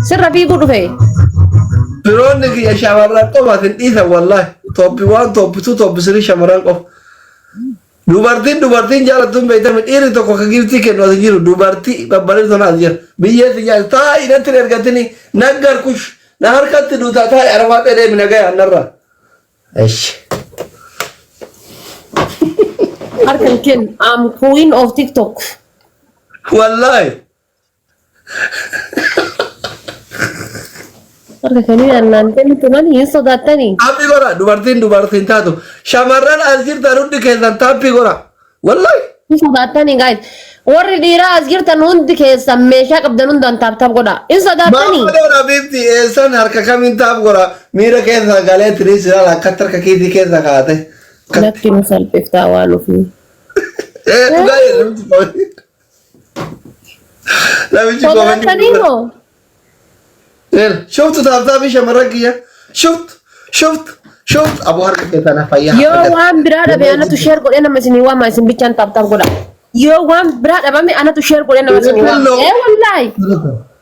سر في قول في برونك يا شمران قوة إذا والله توب 1 توب 2 توب 3 شمران قوة dubartiin jaalattuun beektamin dhiirri tokko akka giftii kennu as jiru dubartii babbareedu sana as jira biyyeessi jaal taa'ii natti ergatini naggar kush na harkatti duutaa taa'ii aramaa dheedhee minagaya annarra eshi harkan ken I'm queen of TikTok wallahi harka kanii annaan tumani sodaatani taappi gora dubartiin taatu shamarran as jirtan hundi keessan taappi gora wallahi sodaatani guys warri dhiiraa as jirtan hundi keessan meeshaa qabdan hundaan taap godha sodaatani maammadoo bifti eessan harka kamiin taap gora miira keessa galee tirii silaal akkatti harka kiitii keessa kaate lakki nu salphiftaa waan ofii dhugaa namichi sodaatanii moo شفت تابتابي شمرقية شفت ابو حركه كيتانا فيا يو وان براد ابي انا تشير قول انا مسني وان ما يسن بيچان تاب قول يو وان براد ابي انا تشير قول انا مسني وان اي والله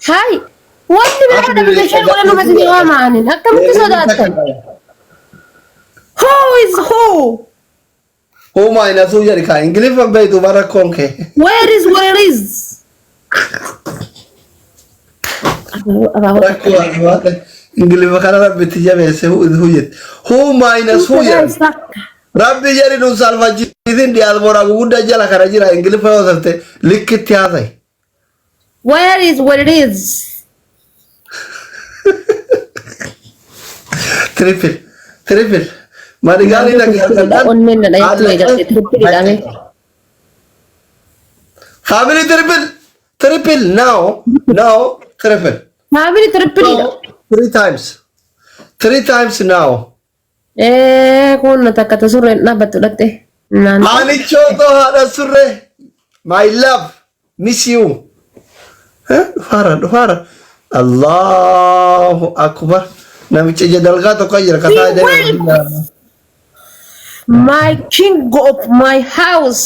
هاي وان براد ابي تشير قول انا مسني وان ما اني هكا متصدات هو ما ينسو يركا انجليز بيتو برا كونكي where is انجليز كان ربي تجابه هو ماينس هو ربي جاري نو سالفا جيدين دي البورا غودا جالا كراجيرا انجليز فوزرته لكت ياضي where is تريبل ما رجالي لك فاميلي تريبل now تريبل family triple three times now kun takata surre na batulate mani choto hada surre my love miss you fara Allahu akbar namiche jedalga to kayra kata my king of my house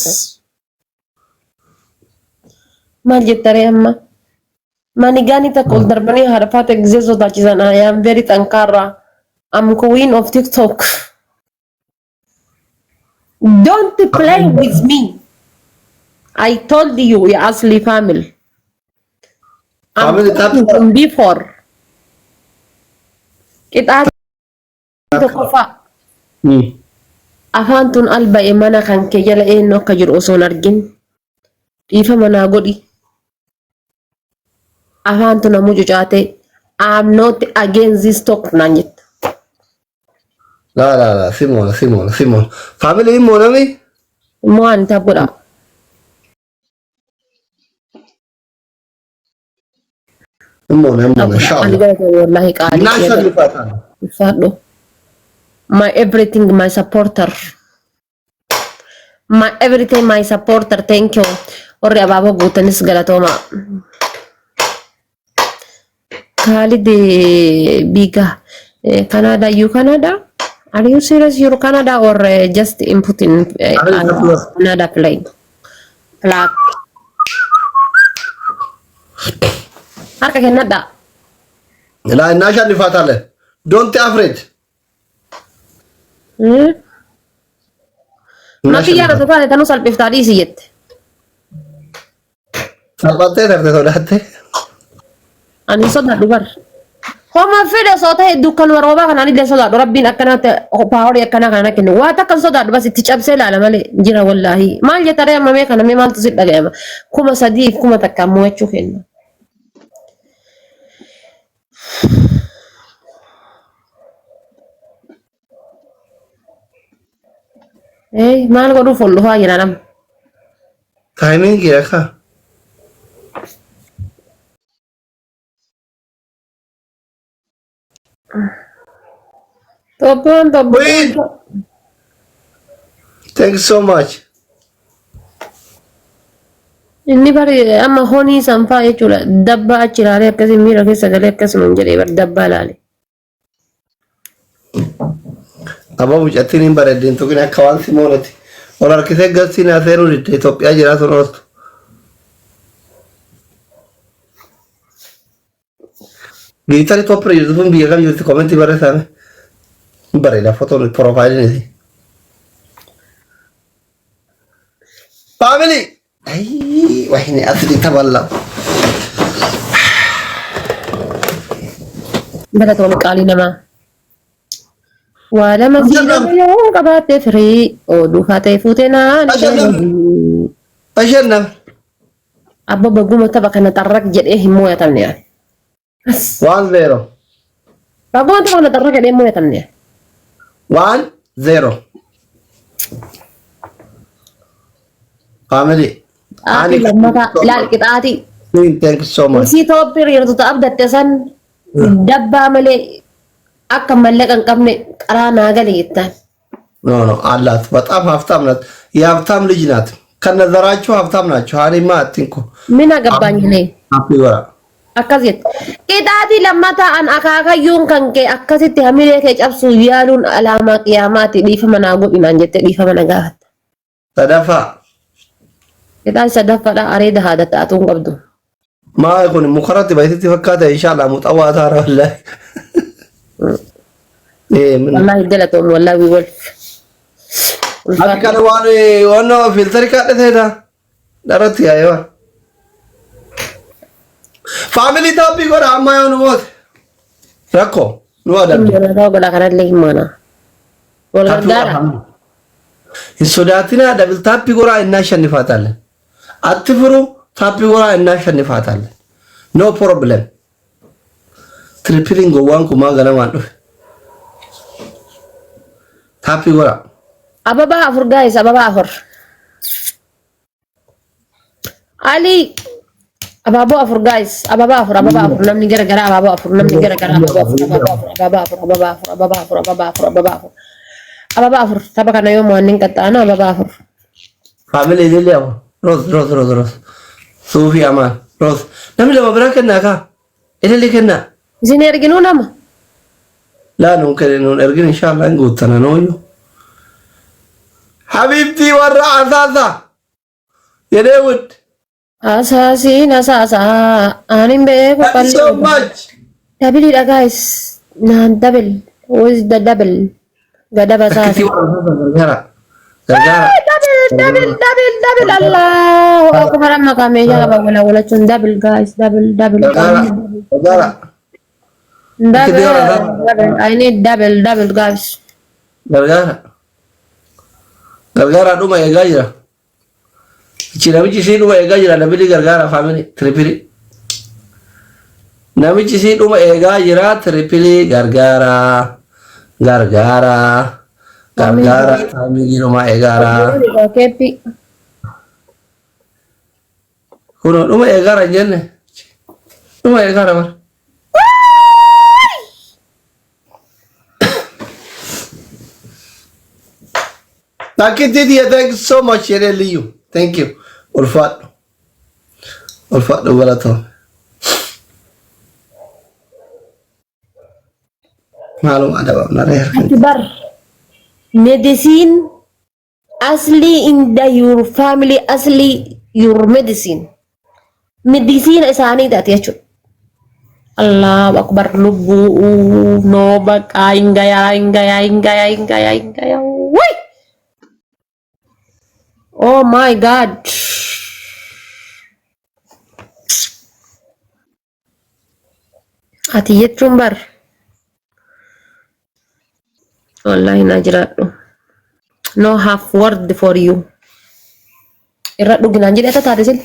majitare amma Manigani takol darbani harafat exeso tachizan I am very tankara I'm queen of TikTok don't play with me I told you ya asli family before it has to kofa afantun alba imana kan ke jala eno kajur oson argin ifa mana godi afantu namu jujate I'm not against this talk nanjit la Simon family mo nami mo anta pura mo inshallah wallahi qali fado my everything my supporter my everything my supporter thank you orre ababo gutanis galatoma Khalid Biga Canada you Canada are you serious you're Canada or just input in Canada plane black harka Canada la nasha ni fatale don't be afraid ma kiyara to fare tanu salpiftadi siyet salpate darte sodate ani soda dubar homa fede sota dukkan waroba kan ani de soda rabbin akkanat power akkana kana ken wa ta kan soda bas ticabse la male jira wallahi mal je tare mame kana me mal tusid daga kuma sadif kuma takkamu wachu kenna mal godu follo ha giranam timing ya ka Topan. Thanks so much. Inni bari amma honi sanfa jechuudha dabba achi ilaalee akkasii miira keessa galee akkasuma hin jedhee bari dabba ilaale. Abba mucattiin hin bareeddin tuqin akka waan Simoonati. Ol harkisee galsiin haasa'uu didde Itoophiyaa jiraatu ooltu. Giitari toppira jirtu kun biyya kam jirti komentii barreeffame. Bareeda fotoon piroofaayiliin isii. Family! Ayy, wahini asli taballam. Bala tooni qaalii namaa. Waa lama fi lama yoo qabaatte firii ooluu haatee fuutee naan. Bashannam. Abba bagguma tapha kana xarraq jedhee hin moo'atamne yaani. 1-0. Bagguma tapha kana xarraq jedhee hin moo'atamne. 1-0. Family. Ati lammata laal qixaati. Thank you so much. Isii Toophii hiriirtota abdatte san dabbaa malee akka mallaqa hin qabne qaraa naa galee jettaan. No, አላት በጣም ሀብታም ናት። የሀብታም ልጅ ናት። ከነዘራችሁ ሀብታም ናቸው። ሀሪማ አትንኩ ምን አገባኝ እኔ አፍይወራ akkas jette. Qixaati lammataa an akaakayyuun kan kee akkasitti hamilee kee cabsu yaaluun alaamaa qiyaamaati dhiifama naa godhinaan jette dhiifama na gaafatta. ሰደፋ Qixaati sadaffaadha areeda haada ta'atuun qabdu. maa kun mukaratti baay'eetti fakkaata inshallah muxawaa taara wallahi. Wallahi dalatoon wallahi wolf. Akka kana waan wanno filtari kadhateeta daratti yaaywa. Family topic godha amma yoo nu moote rakko nu adabde. Ta'uu godha kanallee himana. Wal gargaara. Hin sodaatina dabil taappi godha innaa shannifaatalle. Atti furu taappi godha innaa shannifaatalle. No problem. Tripping gowwaan kumaa ganamaan dhufe. Taappi godha. Ababa afur guys, ababa afur. Ali ababa afur guys, ababa afur namni gara ababa afur namni gara ababa afur tapha kana yoo mo'annin qaxxaana ababa afur. Family lele amu. Ros. Sufi aman. Ros. Namni lama biraa kennaa kaa. Ilele kennaa. Isin erginuu nama. Laa nuun kenne nuun ergin inshallah hin guuttana nooyyu. Habibti warra asaasa. Jedhee wud. Asaasiin asaasaa anin beeku Thank you so much. Dabilidha guys. Naan dabil. What is the double? Gadaba Akkiti saasi. warra asaasa gargaara. Double Allah. Aku haram makam meja apa wala cun double guys, double. Gargaara. Double. I need double guys. Gargaara dhuma eegaa jira. Ichi namichi isii dhuma eegaa jira nabili gargaara family tripili. Namichi isii dhuma eegaa jira tripili gargaara. Family dhuma eegaara. Kepi. Kuno dhuma eegaara hin jenne. Dhuma eegaara bara. Thank you so much, Liu. Thank you. Ulfaadhu balatoo. Maalum adabamna reer. Akbar. Medicine asli in your family asli your medicine. Medicine isaanii taate jechuudha. Allahu akbar lubbu no baqa ingaya. Wai! Oh my God. Ati jechuun bar. Wallahi na jiraadhu. No half word for you. Irra dhuginaan jedhe ata taate sin.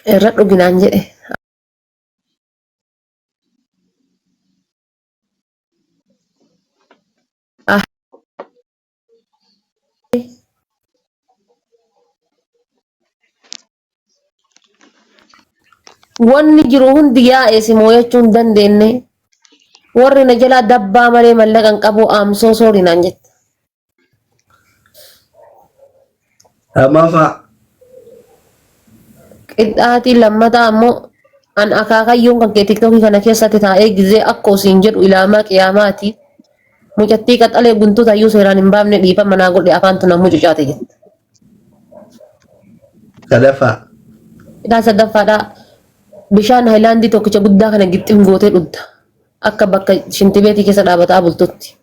Irra dhuginaan jedhe. Ah. Wanni jiru hundi yaa'e si moo'achuu hin dandeenye. Warri na jalaa dabbaa malee mallaqa hin qabu aamsoo soorinaan jette. Lammaffaa. Qixxaatii lammataa ammoo an akaakayyuun kan kee tiktokii kana keessatti taa'ee gizee akka osiin jedhu ilaamaa qiyaamaati. Mucattii qaxalee guntuuta iyyuu seeraan hin baafne dhiifama naa godhe afaantu na mucucaate jette. Sadaffaa. Ida sadaffaadha bishaan haayilaandii tokkicha guddaa kana gixxim gootee dhugda. Akka bakka shintibeetii keessa dhaabataa bultutti.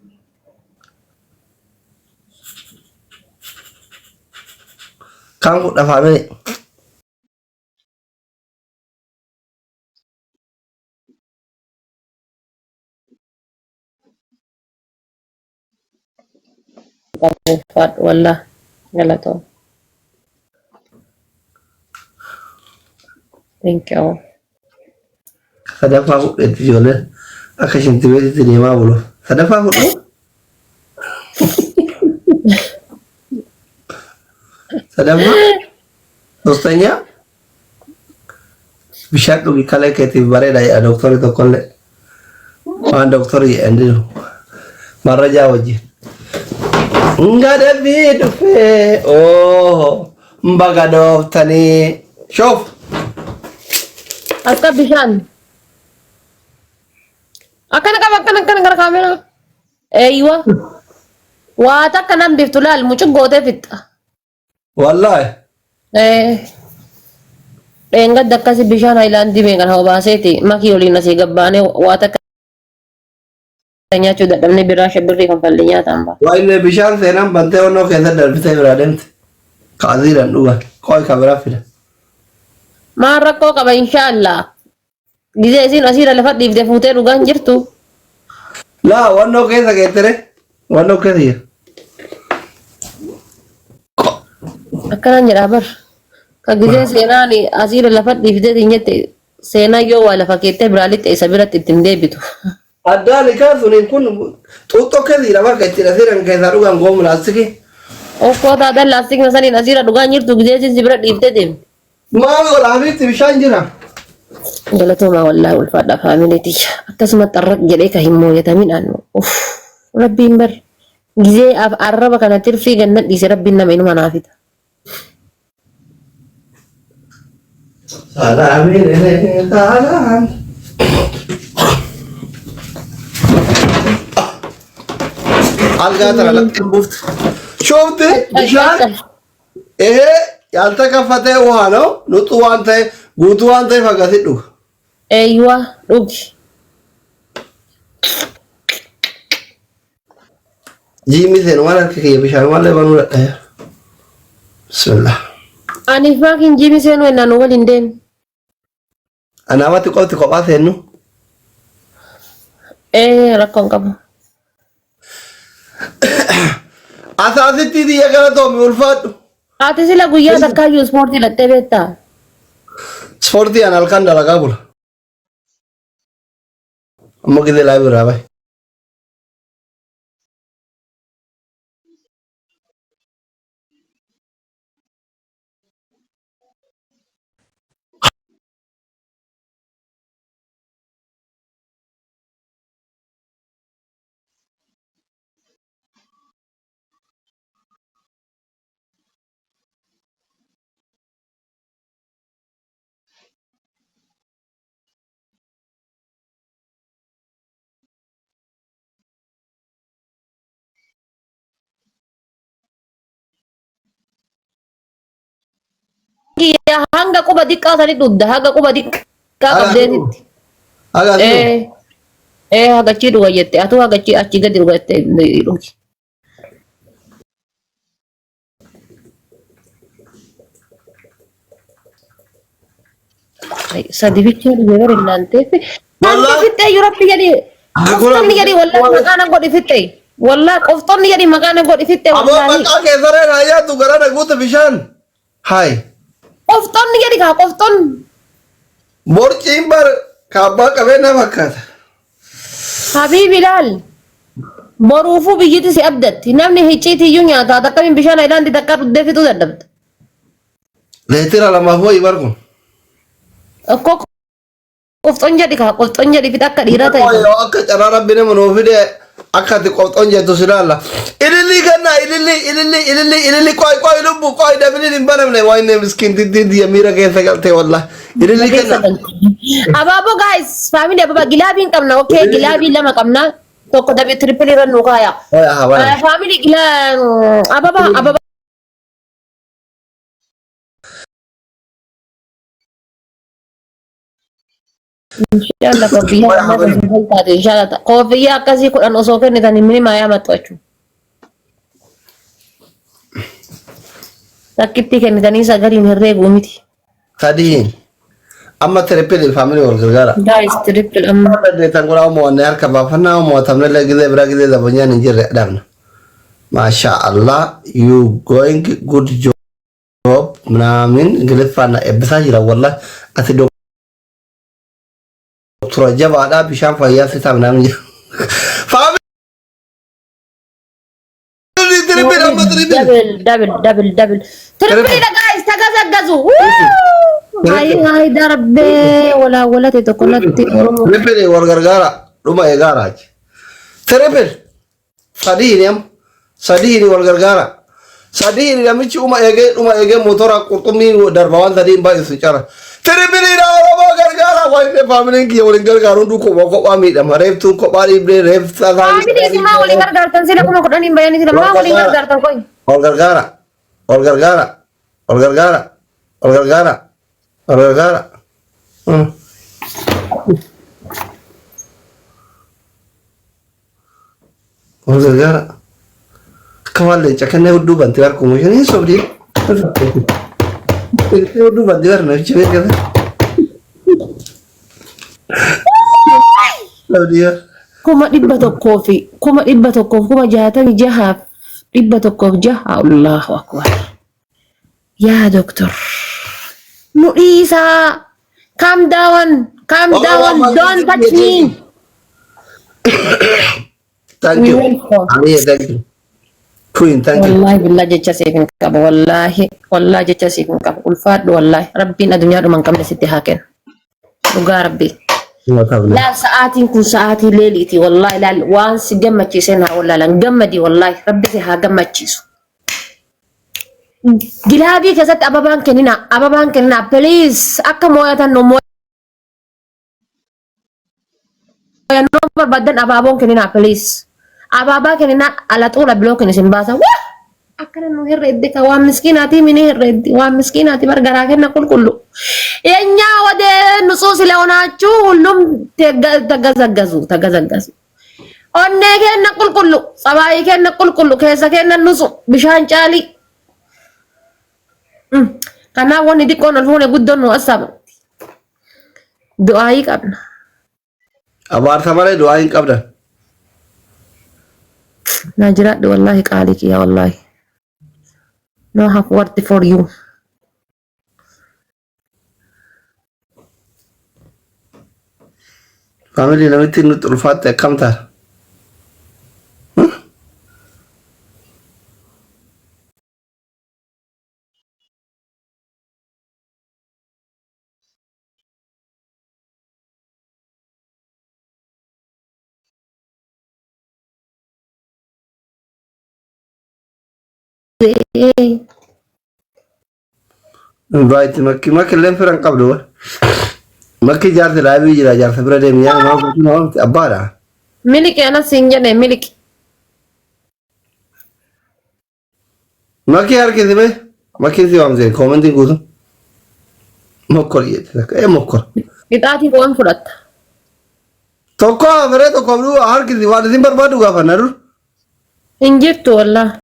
Kan fudhafame. Qabuuffaadha wallah galatoo. Thank you. Sadaffaa fudhetti ijoolleen akka shintibeetitti deemaa bulu. Sadaffaa fudhu. Sadaffaa. Soostanya. Bishaan dhugi kalee keetiif bareeda jedha dooktorri tokkollee. Waan dooktorri jedhan jiru. Marrajaa wajjin. Ngadabii dhufee mbaga dooftanii. Shoof. Akka bishaan. Akkana qaba akkana gara kaamera. Eeywa. Waa takka nan biftu laal mucuk gootee fixxa. Wallaahi. Dheengadda akkasi bishaan haayilaandii meeqan haa baaseeti makii waliin asii gabbaanee waa takka nyaachuu dadhabne biraa shabbirrii kan falli nyaataan ba'a. Waa inni bishaan seenaan bantee onnoo keessa darbitee biraa deemte. Kaasiidhaan dhugan. Qooyi ka biraa fida. Maan rakkoo qaba inshaallah. Gizee isiin asiirra lafa dhiiftee fuutee dhugaan jirtu. Laa wannoo keessa geettere. Wannoo keessa jira. Akkanaan jedhaa bar. Ka gizee seenaan asiirra lafa dhiiftee tinyette seenaa yoo waa lafa keettee biraa lixxe isa biratti ittiin deebitu. Addaan ikaan suniin kun xuuxxoo keessa jira bakka ittiin asiirran keessaa dhugan goomu laastikii. Uffata adda laastikni saniin asiirra dhugaan jirtu gizee isiin si bira dhiiftee deemti. Maal godhaafitti bishaan jira. Galatoomaa wallaahi ulfaadha faamiliiti. Akkasumatti arraq jedhee ka hin mooyyataminaan. Rabbiin bar gizee arraba kana tirfii ganna dhiise rabbiin nama inuma naafita. Salaamiin taalaan. Algaa tana lakkin buufte. Shoofti bishaan. Yaalta kaffatee waanoo nutu waan ta'e guutuu waan ta'eef akkasi dhuga. Eeyyuwa dhugi. Jiimii seenu waan harka kiyya bishaan malee banuu dadhaya. Bismillah. Aniif maakiin jiimii seenuu ennaan nu waliin deemi. Anaamatti qofti kophaa seennu. Rakkoon qabu. Asaasitti xiyya kana toomi ulfaadhu. Ati sila guyyaa takkaayyuu ispoortii lattee beektaa? Ispoortii an halkan dalagaa bula. Amma gidee laa biraa bahe. Hanga quba xiqqaa sanii dhugda. Hanga quba xiqqaa qabdeetitti. Agaasimu. Hagachii dhuga jette. Atuu hagachii achi gadi dhuga jette dhugi. Sadi fichee dhugee bara inaanteef. Hanga fittee yoo rabbi jedhee. Qoftonni jedhee wallaahi maqaan godhi fittee. Wallaahi qoftonni jedhee maqaan godhi fittee. Aboo maqaa keessaree raayyaatu gara dhaguuta bishaan. Hayi. Qoftonni jedhee kaa qoftonni. Borciin bar kaabbaa qabeenya fakkaata. Habiibi laal. Boruufuu biyyiti si abdatti. Namni hicciitiyyuu nyaataa akkamiin bishaan haayilaandii takka dhuddee fixuu dadhabda. Leetira lamaaf wayii barkun. Qofxoon jedhi kaa qofxoon jedhi fita akka dhiiraa ta'e. Akka carraa rabbi nama nuu fide akka ati qofxoon jettu si laalla. Ilillii kennaa ilillii qoy lubbu qoy dabiliin hin banamne waa inni miskiin diddiin miira keessa galtee wallah. Ilillii kennaa. Abaaboo guys faamilii ababa gilaabiin qabna okay gilaabii lama qabna tokko dabi triple irra nu kaaya. Faamilii ababa Inshallah koofiyyaa amma kan taate inshallah koofiyyaa akkasii kudhan osoo kennitan inni maayaa maxxachu. Takkitti kennitanii sagaliin herreeguu miti. Tadiin. Amma triple family wal gargaara. Guys triple amma. Badde tangura mo ne harka ba fanna mo tamne le gide bra gide da bonya ni jirre dabna. Masha Allah you going good job mnamin gile fana ebisa jira wallah ati do tura jaba da bishan fa ya sita mnamin. Family triple amma triple. Double. Triple da guys tagazagazu. Hai darbe wala tetokolatti oromo. Triple wal gargaara duma e garage. Triple Sadini wal gargaara. Sadini namichi duma ege motora qurxummii darbawan sadin ba isu cara. Triple da oromo gargaara wayne family ki wal gargaaru du ko ba miidhama reeftu ko ba ibre reef sagan. Family sima wal gargaartan sila kuma kudhanin bayani sila ma wal gargaartan koy. Wal gargaara. Wal gargaara. Kawalle cakane uddu banti war ko moshani sobdi. Uddu banti war na chiwe kada. Laudia. Kuma dhibba tokkoof kuma 66 dhibba tokkoof 6 Allahu akbar. Ya doctor. Nuisa, calm down, don't touch me. Thank you. Ali, thank you. Queen, thank you. Wallahi billah jecha sifin qaba wallahi jecha sifin qaba ulfaadhu wallahi rabbiin adunyaa dhuman qabne sitti haken dhugaa rabbi la sa'aatiin kun sa'aatii leeliiti wallahi la waan si gammachiisen haa wallahi gammadi wallahi rabbi si haa gammachiisu gilaabii keessatti ababaan kennina please akka mooyatan no mooyan no barbaadan ababoon kennina please ababa kennina ala xuula biloo kennisin baasa wah akkana nu herredde ka waan miskiinaati mini herredde waan miskiinaati bargaraa kenna qulqullu eenyaa wade nusuusi leonaachu hullum tagazaggazu onnee kenna qulqullu sabaayii kenna qulqullu keessa kenna nusu bishaan caalii kana woni dikon alfone guddon no asaba du'aayi qabna abar samare du'aayi qabda najira wallahi qaliki ya wallahi no have word for you family namitti nutulfatte kamta invite makki len firan qabdu makki jaarti laabi jira jaarti bira dem yaa ma abara miliki ana sinjane miliki makki harki dibe makki si wamze commenting gudu mokkor yete mokkor itaati ko an fudatta tokko amre to qabdu harki di wadi barbadu gafanaru injirtu wallahi